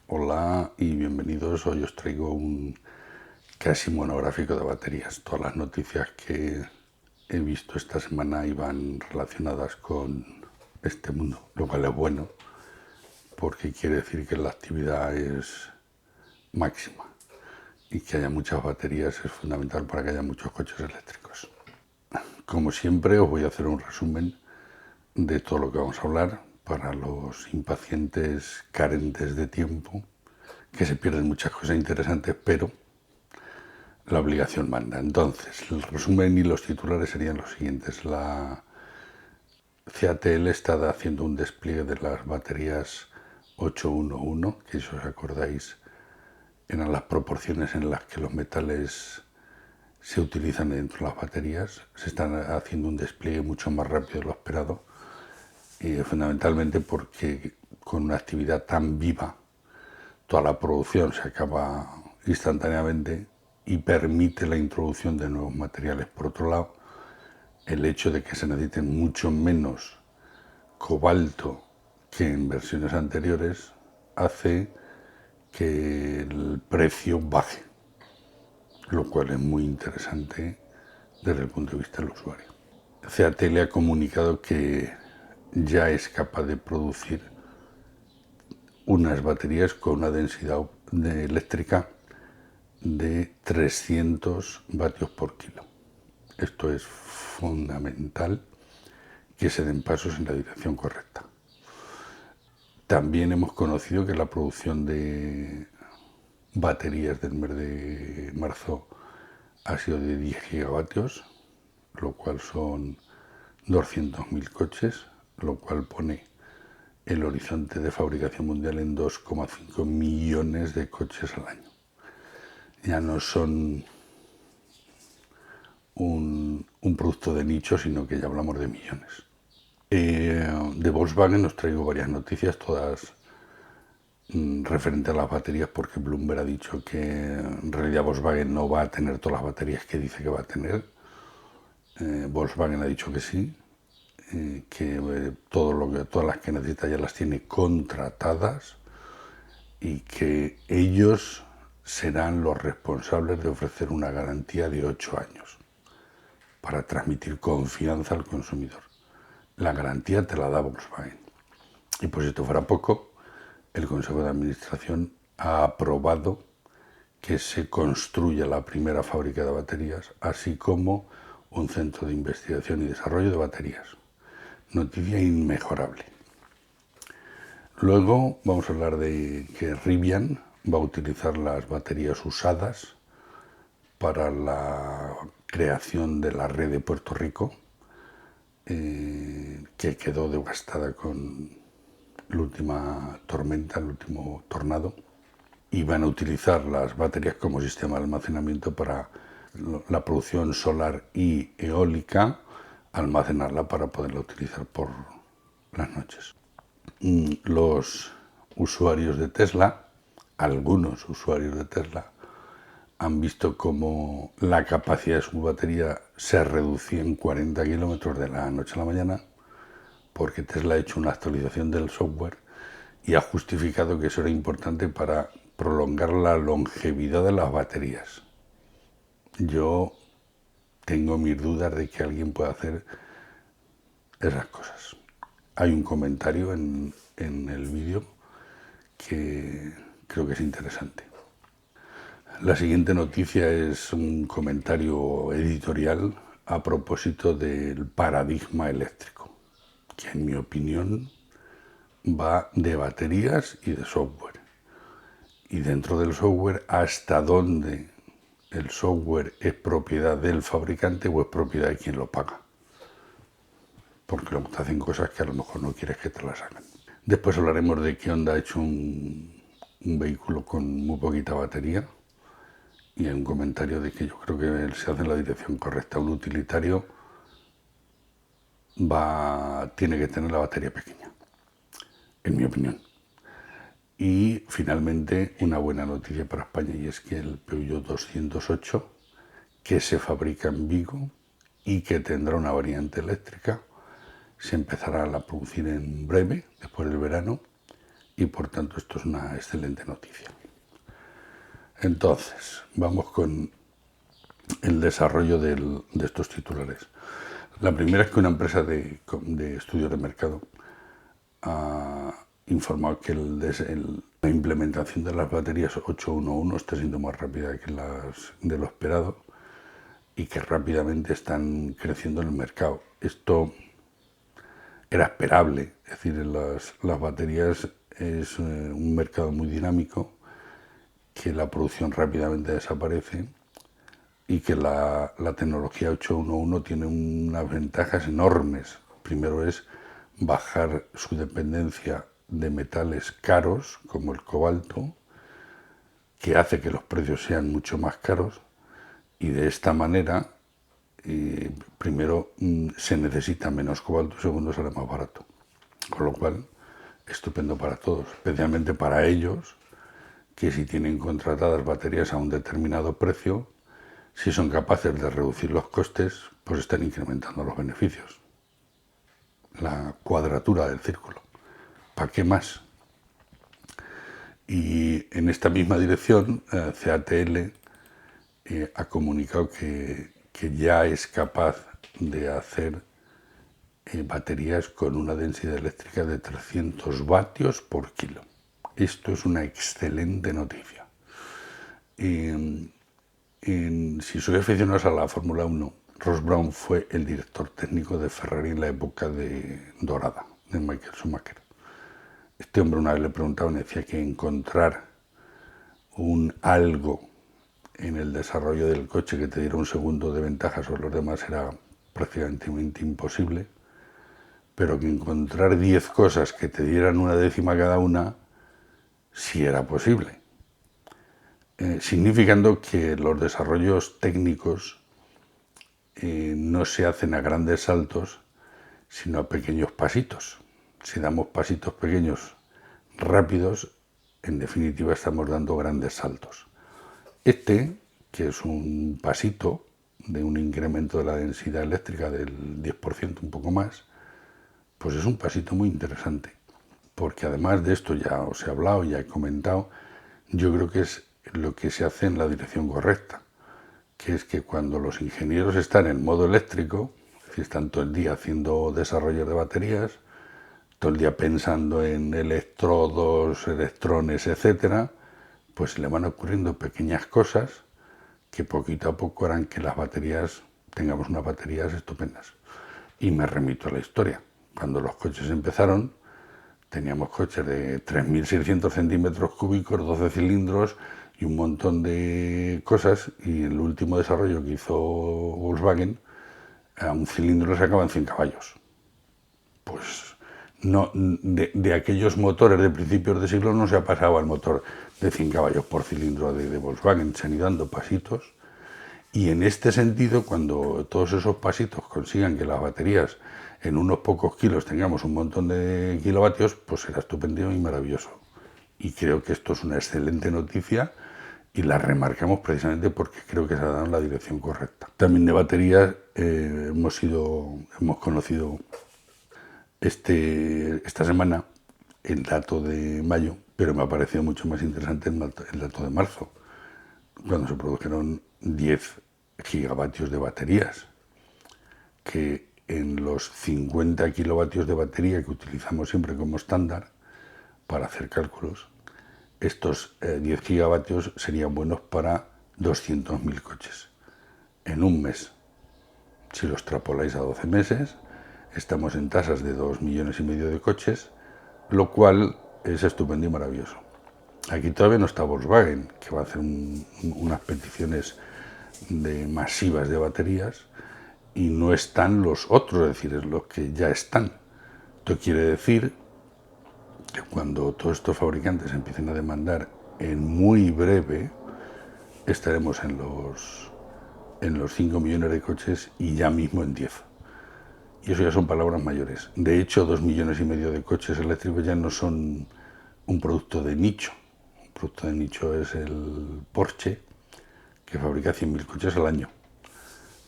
Hola y bienvenidos. Hoy os traigo un casi monográfico de baterías. Todas las noticias que he visto esta semana iban relacionadas con este mundo, lo cual es bueno porque quiere decir que la actividad es máxima y que haya muchas baterías es fundamental para que haya muchos coches eléctricos. Como siempre, os voy a hacer un resumen de todo lo que vamos a hablar para los impacientes carentes de tiempo, que se pierden muchas cosas interesantes, pero la obligación manda. Entonces, el resumen y los titulares serían los siguientes. La CATL está haciendo un despliegue de las baterías 811, que si os acordáis eran las proporciones en las que los metales se utilizan dentro de las baterías. Se están haciendo un despliegue mucho más rápido de lo esperado, y fundamentalmente porque con una actividad tan viva toda la producción se acaba instantáneamente y permite la introducción de nuevos materiales. Por otro lado, el hecho de que se necesiten mucho menos cobalto que en versiones anteriores hace que el precio baje, lo cual es muy interesante desde el punto de vista del usuario. CATL ha comunicado que ya es capaz de producir unas baterías con una densidad eléctrica de 300 vatios por kilo. Esto es fundamental, que se den pasos en la dirección correcta. También hemos conocido que la producción de baterías del mes de marzo ha sido de 10 gigavatios, lo cual son 200.000 coches, lo cual pone el horizonte de fabricación mundial en 2,5 millones de coches al año. Ya no son un producto de nicho, sino que ya hablamos de millones. De Volkswagen os traigo varias noticias, todas referente a las baterías, porque Bloomberg ha dicho que en realidad Volkswagen no va a tener todas las baterías que dice que va a tener. Volkswagen ha dicho que sí, que todas las que necesita ya las tiene contratadas y que ellos serán los responsables de ofrecer una garantía de 8 años para transmitir confianza al consumidor. La garantía te la da Volkswagen. Y por si esto fuera poco, el Consejo de Administración ha aprobado que se construya la primera fábrica de baterías, así como un centro de investigación y desarrollo de baterías. Noticia inmejorable. Luego vamos a hablar de que Rivian va a utilizar las baterías usadas para la creación de la red de Puerto Rico, que quedó devastada con la última tormenta, el último tornado, y van a utilizar las baterías como sistema de almacenamiento para la producción solar y eólica, almacenarla para poderla utilizar por las noches. Los usuarios de Tesla, algunos usuarios de Tesla, han visto cómo la capacidad de su batería se reducía en 40 kilómetros de la noche a la mañana, porque Tesla ha hecho una actualización del software y ha justificado que eso era importante para prolongar la longevidad de las baterías. Yo tengo mis dudas de que alguien pueda hacer esas cosas. Hay un comentario en el vídeo que creo que es interesante. La siguiente noticia es un comentario editorial a propósito del paradigma eléctrico, que en mi opinión va de baterías y de software. Y dentro del software, hasta dónde el software es propiedad del fabricante o es propiedad de quien lo paga. Porque luego te hacen cosas que a lo mejor no quieres que te las hagan. Después hablaremos de que Honda ha hecho un vehículo con muy poquita batería, y hay un comentario de que yo creo que se hace en la dirección correcta. Un utilitario tiene que tener la batería pequeña, en mi opinión. Y finalmente una buena noticia para España, y es que el Peugeot 208, que se fabrica en Vigo y que tendrá una variante eléctrica, se empezará a producir en breve, después del verano, y por tanto esto es una excelente noticia. Entonces, vamos con el desarrollo de estos titulares. La primera es que una empresa de estudios de mercado ha informado que la implementación de las baterías 811 está siendo más rápida que de lo esperado y que rápidamente están creciendo en el mercado. Esto era esperable, es decir, las baterías es un mercado muy dinámico, que la producción rápidamente desaparece y que la tecnología 811 tiene unas ventajas enormes. Primero es bajar su dependencia de metales caros como el cobalto, que hace que los precios sean mucho más caros, y de esta manera primero se necesita menos cobalto y segundo sale más barato, con lo cual estupendo para todos, especialmente para ellos que si tienen contratadas baterías a un determinado precio, si son capaces de reducir los costes, pues están incrementando los beneficios. La cuadratura del círculo. ¿Para qué más? Y en esta misma dirección, CATL ha comunicado que ya es capaz de hacer baterías con una densidad eléctrica de 300 vatios por kilo. Esto es una excelente noticia. Si sois aficionados a la Fórmula 1, Ross Brown fue el director técnico de Ferrari en la época dorada de Michael Schumacher. Este hombre una vez le preguntaba y decía que encontrar algo en el desarrollo del coche que te diera un segundo de ventaja sobre los demás era prácticamente imposible, pero que encontrar 10 cosas que te dieran una décima cada una sí era posible. Significando que los desarrollos técnicos no se hacen a grandes saltos, sino a pequeños pasitos. Si damos pasitos pequeños rápidos, en definitiva estamos dando grandes saltos. Este, que es un pasito de un incremento de la densidad eléctrica del 10%, un poco más, pues es un pasito muy interesante, porque además de esto ya os he hablado, ya he comentado, yo creo que es lo que se hace en la dirección correcta, que es que cuando los ingenieros están en modo eléctrico, es decir, están todo el día haciendo desarrollos de baterías, todo el día pensando en electrodos, electrones, etcétera, pues le van ocurriendo pequeñas cosas que poquito a poco harán que las baterías, tengamos unas baterías estupendas. Y me remito a la historia. Cuando los coches empezaron, teníamos coches de 3.600 centímetros cúbicos, 12 cilindros y un montón de cosas, y el último desarrollo que hizo Volkswagen, a un cilindro le sacaban 100 caballos. Pues no, de aquellos motores de principios de siglo no se ha pasado al motor de 100 caballos por cilindro de Volkswagen, se han ido dando pasitos, y en este sentido, cuando todos esos pasitos consigan que las baterías en unos pocos kilos tengamos un montón de kilovatios, pues será estupendo y maravilloso. Y creo que esto es una excelente noticia y la remarcamos precisamente porque creo que se ha dado en la dirección correcta. También de baterías hemos conocido esta semana el dato de mayo, pero me ha parecido mucho más interesante el dato de marzo, cuando se produjeron 10 gigavatios de baterías, que en los 50 kilovatios de batería que utilizamos siempre como estándar para hacer cálculos, estos 10 gigavatios serían buenos para 200.000 coches en un mes. Si lo extrapoláis a 12 meses, estamos en tasas de 2,5 millones de coches, lo cual es estupendo y maravilloso. Aquí todavía no está Volkswagen, que va a hacer unas peticiones masivas de baterías, y no están los otros, es decir, es los que ya están. Esto quiere decir que cuando todos estos fabricantes empiecen a demandar en muy breve, estaremos en los 5 millones de coches y ya mismo en 10. Y eso ya son palabras mayores. De hecho, 2,5 millones de coches eléctricos ya no son un producto de nicho. Un producto de nicho es el Porsche, que fabrica 100.000 coches al año.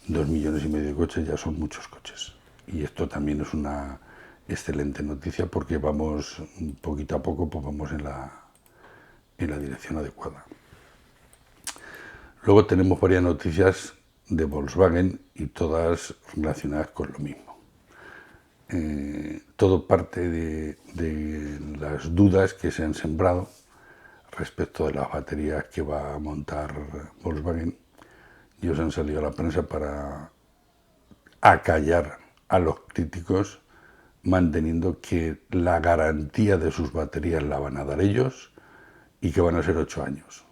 2,5 millones de coches ya son muchos coches. Y esto también es una excelente noticia porque vamos poquito a poco, pues vamos en la dirección adecuada. Luego tenemos varias noticias de Volkswagen y todas relacionadas con lo mismo. Todo parte de las dudas que se han sembrado respecto de las baterías que va a montar Volkswagen. Ellos han salido a la prensa para acallar a los críticos, manteniendo que la garantía de sus baterías la van a dar ellos y que van a ser 8 años.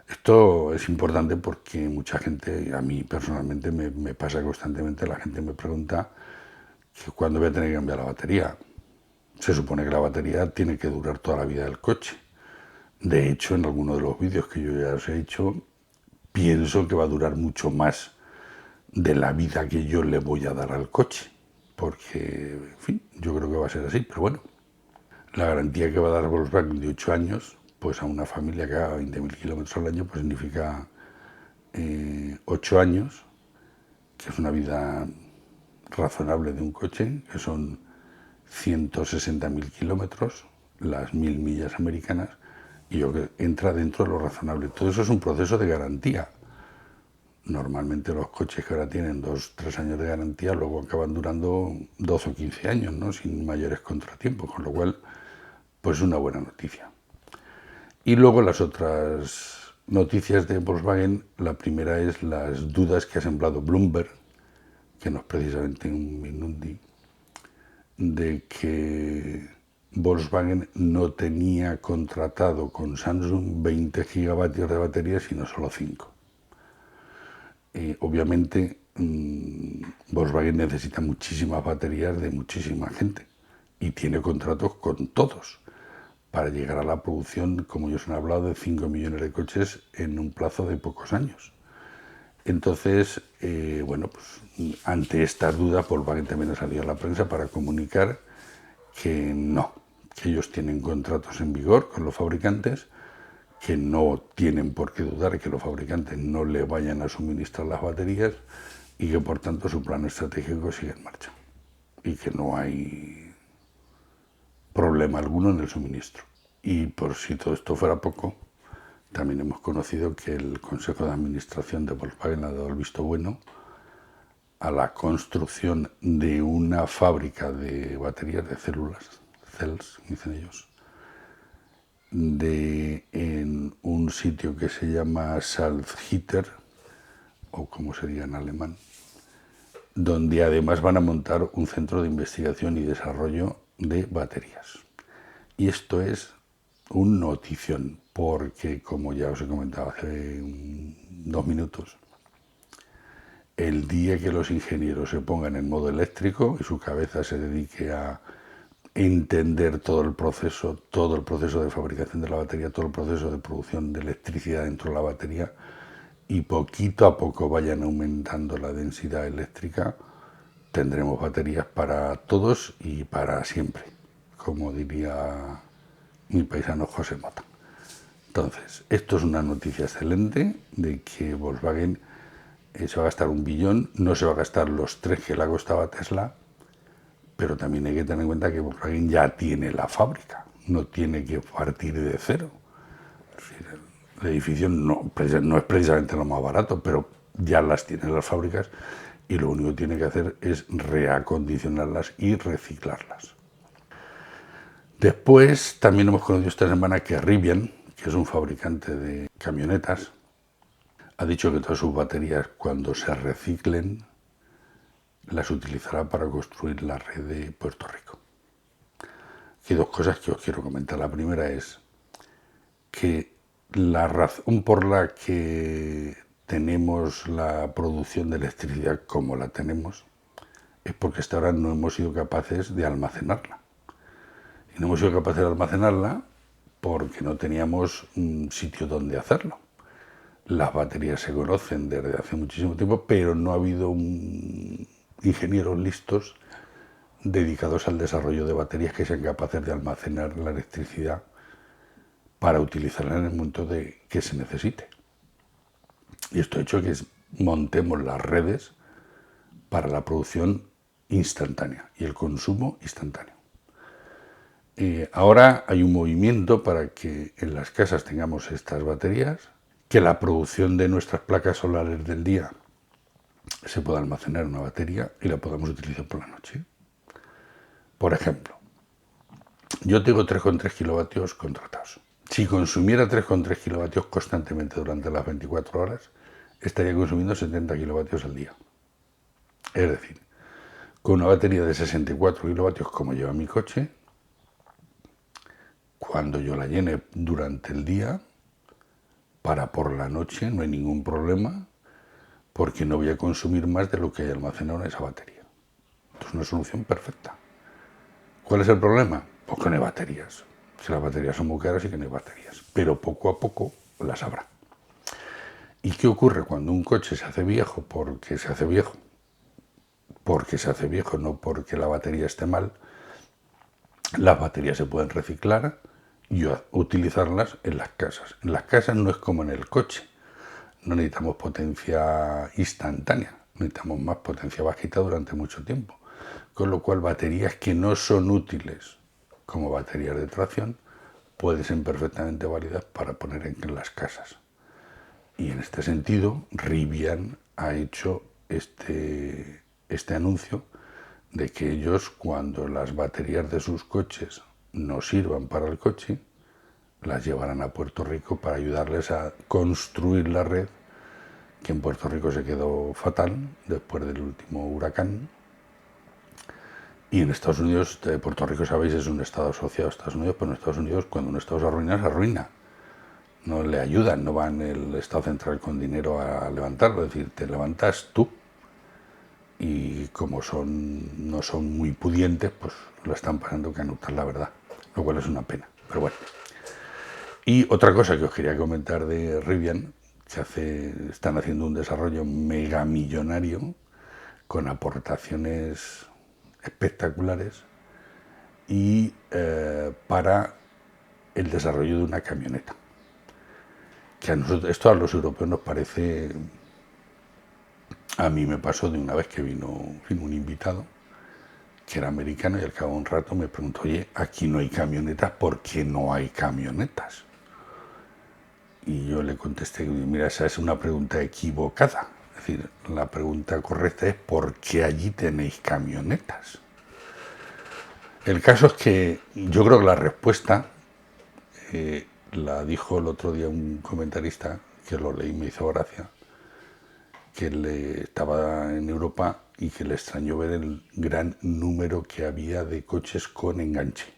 Esto es importante porque mucha gente, a mí personalmente me pasa constantemente, la gente me pregunta que cuándo voy a tener que cambiar la batería. Se supone que la batería tiene que durar toda la vida del coche. De hecho, en alguno de los vídeos que yo ya os he hecho, pienso que va a durar mucho más de la vida que yo le voy a dar al coche. Porque, en fin, yo creo que va a ser así, pero bueno. La garantía que va a dar Volkswagen de 8 años, pues a una familia que haga 20.000 kilómetros al año, pues significa 8 años, que es una vida razonable de un coche, que son 160.000 kilómetros, las 1.000 millas americanas, y yo creo que entra dentro de lo razonable. Todo eso es un proceso de garantía. Normalmente los coches que ahora tienen 2-3 años de garantía luego acaban durando 12 o 15 años, ¿no? Sin mayores contratiempos, con lo cual, pues es una buena noticia. Y luego las otras noticias de Volkswagen, la primera es las dudas que ha sembrado Bloomberg, que no es precisamente un minundi, de que Volkswagen no tenía contratado con Samsung 20 gigavatios de batería, sino solo 5. Obviamente Volkswagen necesita muchísimas baterías de muchísima gente y tiene contratos con todos para llegar a la producción, como ellos han hablado, de 5 millones de coches en un plazo de pocos años. Entonces, bueno, pues ante estas dudas, Volkswagen también ha salido a la prensa para comunicar que no, que ellos tienen contratos en vigor con los fabricantes, que no tienen por qué dudar que los fabricantes no le vayan a suministrar las baterías y que por tanto su plan estratégico sigue en marcha y que no hay problema alguno en el suministro. Y por si todo esto fuera poco, también hemos conocido que el Consejo de Administración de Volkswagen ha dado el visto bueno a la construcción de una fábrica de baterías de células, cells, dicen ellos, en un sitio que se llama Salzgitter, o como sería en alemán, donde además van a montar un centro de investigación y desarrollo de baterías. Y esto es un notición, porque como ya os he comentado hace 2 minutos, el día que los ingenieros se pongan en modo eléctrico y su cabeza se dedique a entender todo el proceso de fabricación de la batería, todo el proceso de producción de electricidad dentro de la batería, y poquito a poco vayan aumentando la densidad eléctrica, tendremos baterías para todos y para siempre, como diría mi paisano José Mota. Entonces, esto es una noticia excelente de que Volkswagen se va a gastar 1 billón, no se va a gastar los 3 que le ha costado a Tesla, pero también hay que tener en cuenta que Volkswagen ya tiene la fábrica, no tiene que partir de cero. Es decir, el edificio no es precisamente lo más barato, pero ya las tiene las fábricas y lo único que tiene que hacer es reacondicionarlas y reciclarlas. Después también hemos conocido esta semana que Rivian, que es un fabricante de camionetas, ha dicho que todas sus baterías, cuando se reciclen, las utilizará para construir la red de Puerto Rico. Hay 2 cosas que os quiero comentar. La primera es que la razón por la que tenemos la producción de electricidad como la tenemos es porque hasta ahora no hemos sido capaces de almacenarla. Y no hemos sido capaces de almacenarla porque no teníamos un sitio donde hacerlo. Las baterías se conocen desde hace muchísimo tiempo, pero no ha habido ingenieros listos dedicados al desarrollo de baterías que sean capaces de almacenar la electricidad para utilizarla en el momento de que se necesite. Y esto ha hecho que montemos las redes para la producción instantánea y el consumo instantáneo. Ahora hay un movimiento para que en las casas tengamos estas baterías, que la producción de nuestras placas solares del día se pueda almacenar en una batería y la podamos utilizar por la noche. Por ejemplo, yo tengo 3,3 kilovatios contratados. Si consumiera 3,3 kilovatios constantemente durante las 24 horas, estaría consumiendo 70 kilovatios al día. Es decir, con una batería de 64 kilovatios como lleva mi coche, cuando yo la llene durante el día, para por la noche no hay ningún problema, porque no voy a consumir más de lo que hay almacenado en esa batería. Esto es una solución perfecta. ¿Cuál es el problema? Pues que no hay baterías. Si las baterías son muy caras, sí que no hay baterías. Pero poco a poco las habrá. ¿Y qué ocurre cuando un coche se hace viejo? Porque se hace viejo. Porque se hace viejo, no porque la batería esté mal. Las baterías se pueden reciclar y utilizarlas en las casas. En las casas no es como en el coche. No necesitamos potencia instantánea, necesitamos más potencia bajita durante mucho tiempo. Con lo cual, baterías que no son útiles como baterías de tracción pueden ser perfectamente válidas para poner en las casas. Y en este sentido, Rivian ha hecho este anuncio de que ellos, cuando las baterías de sus coches no sirvan para el coche, las llevarán a Puerto Rico para ayudarles a construir la red, que en Puerto Rico se quedó fatal después del último huracán. Y en Estados Unidos, Puerto Rico, sabéis, es un estado asociado a Estados Unidos, pero en Estados Unidos, cuando un estado se arruina. No le ayudan, no van el Estado central con dinero a levantarlo, es decir, te levantas tú. Y como no son muy pudientes, pues lo están pasando canutas, la verdad, lo cual es una pena, pero bueno. Y otra cosa que os quería comentar de Rivian, que están haciendo un desarrollo megamillonario con aportaciones espectaculares y para el desarrollo de una camioneta. Que esto a los europeos nos parece... A mí me pasó de una vez que vino un invitado que era americano y al cabo de un rato me preguntó, oye, aquí no hay camionetas, ¿por qué no hay camionetas? Y yo le contesté, mira, esa es una pregunta equivocada. Es decir, la pregunta correcta es ¿por qué allí tenéis camionetas? El caso es que yo creo que la respuesta la dijo el otro día un comentarista, que lo leí y me hizo gracia, que estaba en Europa y que le extrañó ver el gran número que había de coches con enganche.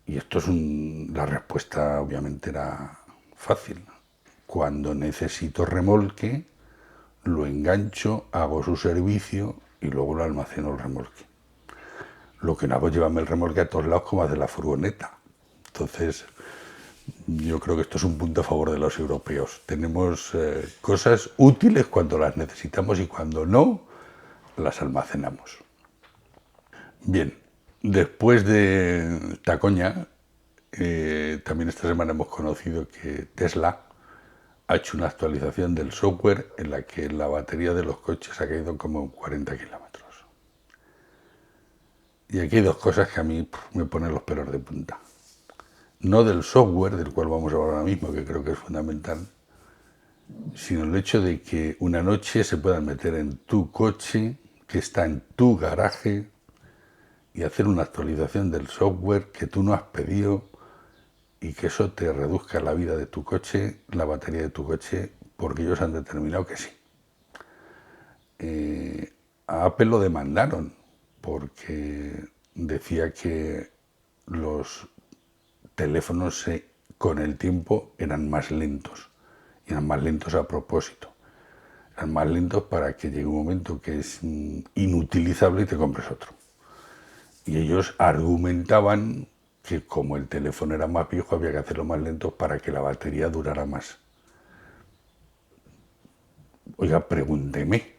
Y esto la respuesta obviamente era fácil. Cuando necesito remolque, lo engancho, hago su servicio y luego lo almaceno el remolque. Lo que no hago es llevarme el remolque a todos lados como hace la furgoneta. Entonces, yo creo que esto es un punto a favor de los europeos. Tenemos cosas útiles cuando las necesitamos y cuando no, las almacenamos. Bien, después de esta coña, también esta semana hemos conocido que Tesla ha hecho una actualización del software en la que la batería de los coches ha caído como 40 kilómetros. Y aquí hay dos cosas que a mí me ponen los pelos de punta. No del software, del cual vamos a hablar ahora mismo, que creo que es fundamental, sino el hecho de que una noche se puedan meter en tu coche, que está en tu garaje, y hacer una actualización del software que tú no has pedido y que eso te reduzca la vida de tu coche, la batería de tu coche, porque ellos han determinado que sí. A Apple lo demandaron porque decía que los teléfonos con el tiempo eran más lentos, y eran más lentos a propósito. Eran más lentos para que llegue un momento que es inutilizable y te compres otro. Y ellos argumentaban que como el teléfono era más viejo había que hacerlo más lento para que la batería durara más. Oiga, pregúnteme.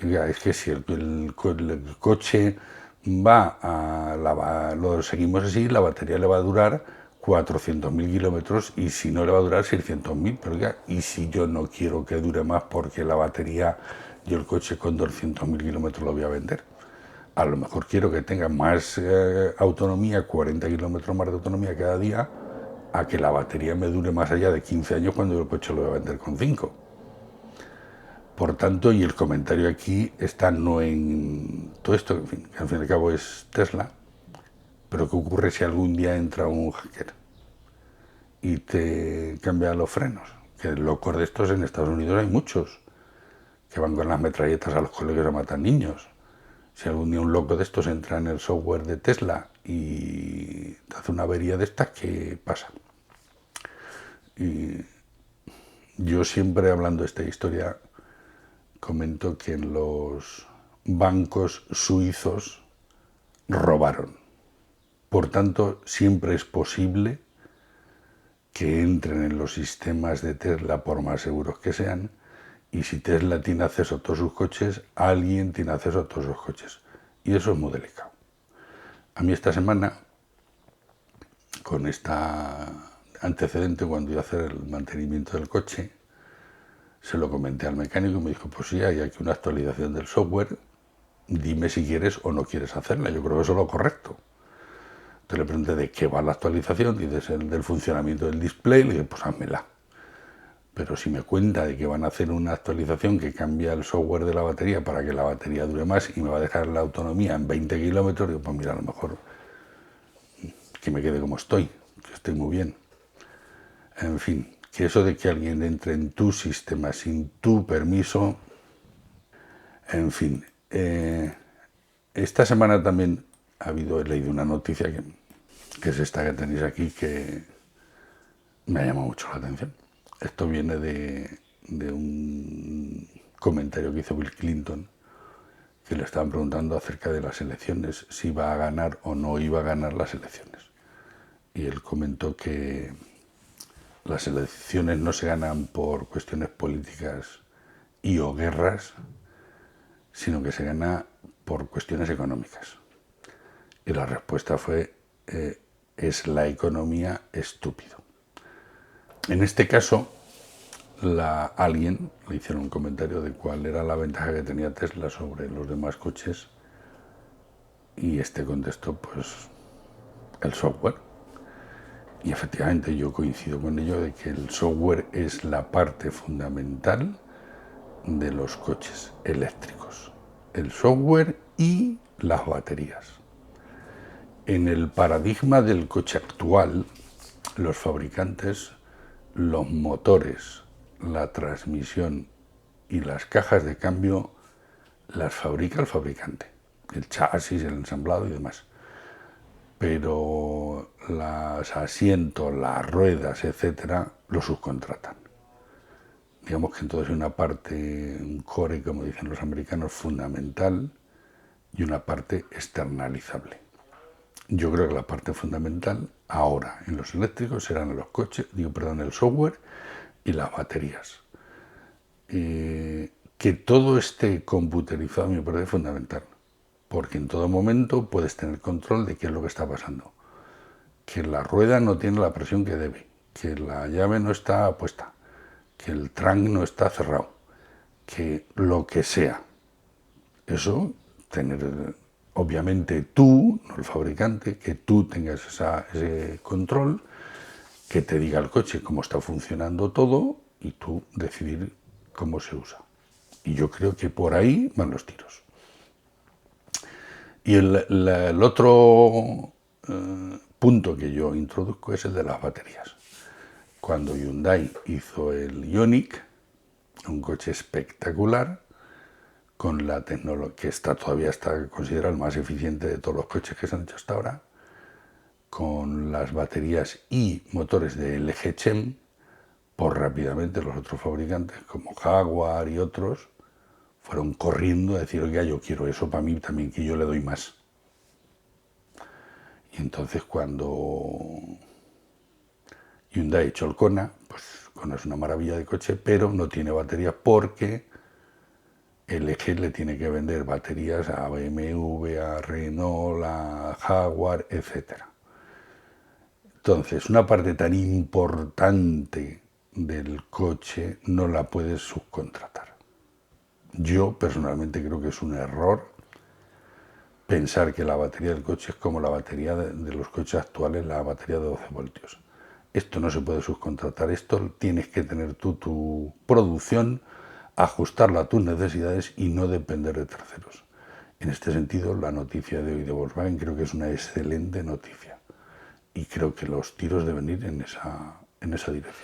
Es que si el coche lo seguimos así, la batería le va a durar 400.000 kilómetros y si no le va a durar 600.000, pero oiga, ¿y si yo no quiero que dure más porque la batería yo el coche con 200.000 kilómetros lo voy a vender. A lo mejor quiero que tenga más autonomía, 40 kilómetros más de autonomía cada día, a que la batería me dure más allá de 15 años cuando yo el coche lo voy a vender con 5. Por tanto, y el comentario aquí está no en todo esto, en fin, que al fin y al cabo es Tesla, pero ¿qué ocurre si algún día entra un hacker y te cambia los frenos? Que locos de estos en Estados Unidos hay muchos, que van con las metralletas a los colegios a matar niños. Si algún día un loco de estos entra en el software de Tesla y te hace una avería de estas, ¿qué pasa? Y yo siempre, hablando de esta historia, comento que en los bancos suizos robaron. Por tanto, siempre es posible que entren en los sistemas de Tesla, por más seguros que sean, y si Tesla tiene acceso a todos sus coches, alguien tiene acceso a todos sus coches. Y eso es muy delicado. A mí esta semana, con esta antecedente, cuando iba a hacer el mantenimiento del coche, se lo comenté al mecánico y me dijo, pues sí, hay aquí una actualización del software, dime si quieres o no quieres hacerla, yo creo que eso es lo correcto. Entonces le pregunté de qué va la actualización, dices del funcionamiento del display, le dije, pues házmela. Pero si me cuenta de que van a hacer una actualización que cambia el software de la batería para que la batería dure más y me va a dejar la autonomía en 20 kilómetros, digo, pues mira, a lo mejor que me quede como estoy, que estoy muy bien. En fin, que eso de que alguien entre en tu sistema sin tu permiso, en fin. Esta semana también he leído una noticia que es esta que tenéis aquí, que me ha llamado mucho la atención. Esto viene de un comentario que hizo Bill Clinton, que le estaban preguntando acerca de las elecciones, si iba a ganar o no iba a ganar las elecciones. Y él comentó que las elecciones no se ganan por cuestiones políticas y o guerras, sino que se gana por cuestiones económicas. Y la respuesta fue, es la economía, estúpido. En este caso, alguien le hicieron un comentario de cuál era la ventaja que tenía Tesla sobre los demás coches, y este contestó, pues, el software. Y efectivamente yo coincido con ello de que el software es la parte fundamental de los coches eléctricos. El software y las baterías. En el paradigma del coche actual, los fabricantes, los motores, la transmisión y las cajas de cambio las fabrica el fabricante, el chasis, el ensamblado y demás. Pero los asientos, las ruedas, etcétera, lo subcontratan. Digamos que entonces hay una parte, un core, como dicen los americanos, fundamental y una parte externalizable. Yo creo que la parte fundamental ahora en los eléctricos serán los coches, el software y las baterías. Que todo esté computerizado me parece fundamental, porque en todo momento puedes tener control de qué es lo que está pasando. Que la rueda no tiene la presión que debe, que la llave no está puesta, que el trunk no está cerrado, que lo que sea. Eso, tener, obviamente tú, no el fabricante, que tú tengas ese control, que te diga el coche cómo está funcionando todo y tú decidir cómo se usa. Y yo creo que por ahí van los tiros. Y el otro punto que yo introduzco es el de las baterías. Cuando Hyundai hizo el Ioniq, un coche espectacular, con la tecnología que todavía está considerado el más eficiente de todos los coches que se han hecho hasta ahora, con las baterías y motores de LG Chem, pues rápidamente los otros fabricantes, como Jaguar y otros, fueron corriendo a decir, oiga, yo quiero eso para mí también, que yo le doy más. Y entonces cuando Hyundai echó el Kona, pues Kona es una maravilla de coche, pero no tiene batería porque LG le tiene que vender baterías a BMW, a Renault, a Jaguar, etc. Entonces, una parte tan importante del coche no la puedes subcontratar. Yo personalmente creo que es un error pensar que la batería del coche es como la batería de los coches actuales, la batería de 12 voltios. Esto no se puede subcontratar, esto tienes que tener tú tu producción, ajustarla a tus necesidades y no depender de terceros. En este sentido, la noticia de hoy de Volkswagen creo que es una excelente noticia y creo que los tiros deben ir en esa dirección.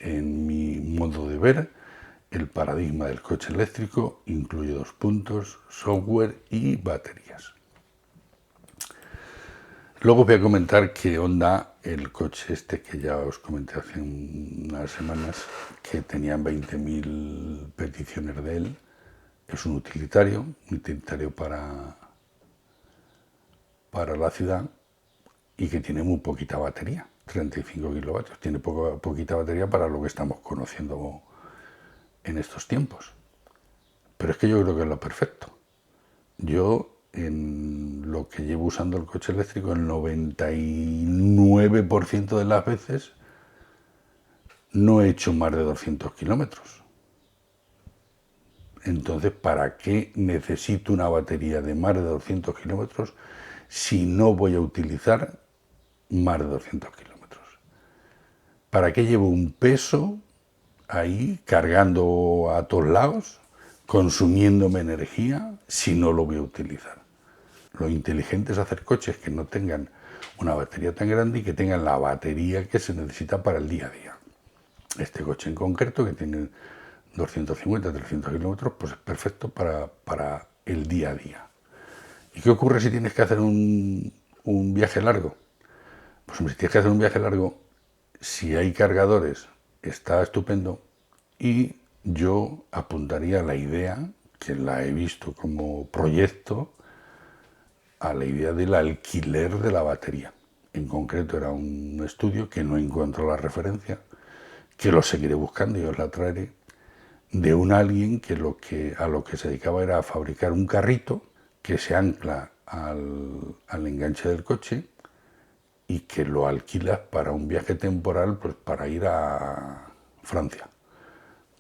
En mi modo de ver, el paradigma del coche eléctrico incluye 2 puntos, software y baterías. Luego voy a comentar que Honda, el coche este que ya os comenté hace unas semanas, que tenían 20.000 peticiones de él, es un utilitario para la ciudad y que tiene muy poquita batería, 35 kilovatios. Tiene poquita batería para lo que estamos conociendo en estos tiempos. Pero es que yo creo que es lo perfecto. Yo, en lo que llevo usando el coche eléctrico, el 99% de las veces no he hecho más de 200 kilómetros. Entonces, ¿para qué necesito una batería de más de 200 kilómetros si no voy a utilizar más de 200 kilómetros? ¿Para qué llevo un peso ahí cargando a todos lados, consumiéndome energía si no lo voy a utilizar? Lo inteligente es hacer coches que no tengan una batería tan grande y que tengan la batería que se necesita para el día a día. Este coche en concreto, que tiene 250, 300 kilómetros, pues es perfecto para el día a día. ¿Y qué ocurre si tienes que hacer un viaje largo? Pues si tienes que hacer un viaje largo, si hay cargadores, está estupendo. Y yo apuntaría a la idea, que la he visto como proyecto, a la idea del alquiler de la batería. En concreto era un estudio que no encuentro la referencia, que lo seguiré buscando y os la traeré, de un alguien que a lo que se dedicaba era a fabricar un carrito que se ancla al enganche del coche y que lo alquilas para un viaje temporal, pues para ir a Francia.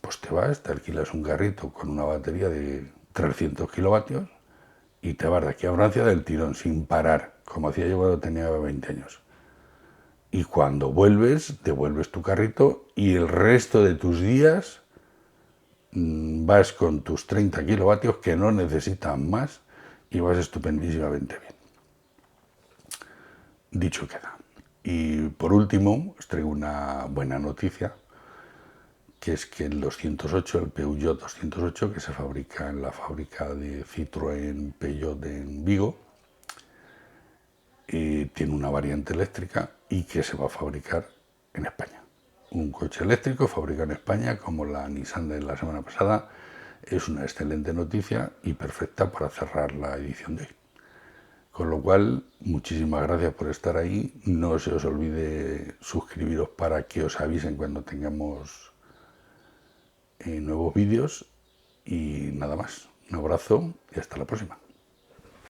Pues te vas, te alquilas un carrito con una batería de 300 kilovatios y te vas de aquí a Francia del tirón, sin parar, como hacía yo cuando tenía 20 años. Y cuando vuelves, devuelves tu carrito y el resto de tus días vas con tus 30 kilovatios que no necesitan más y vas estupendísimamente bien. Dicho queda. Y por último, os traigo una buena noticia, que es que el 208, el Peugeot 208, que se fabrica en la fábrica de Citroën Peugeot en Vigo, tiene una variante eléctrica y que se va a fabricar en España. Un coche eléctrico fabricado en España, como la Nissan de la semana pasada, es una excelente noticia y perfecta para cerrar la edición de hoy. Con lo cual, muchísimas gracias por estar ahí. No se os olvide suscribiros para que os avisen cuando tengamos nuevos vídeos. Y nada más. Un abrazo y hasta la próxima.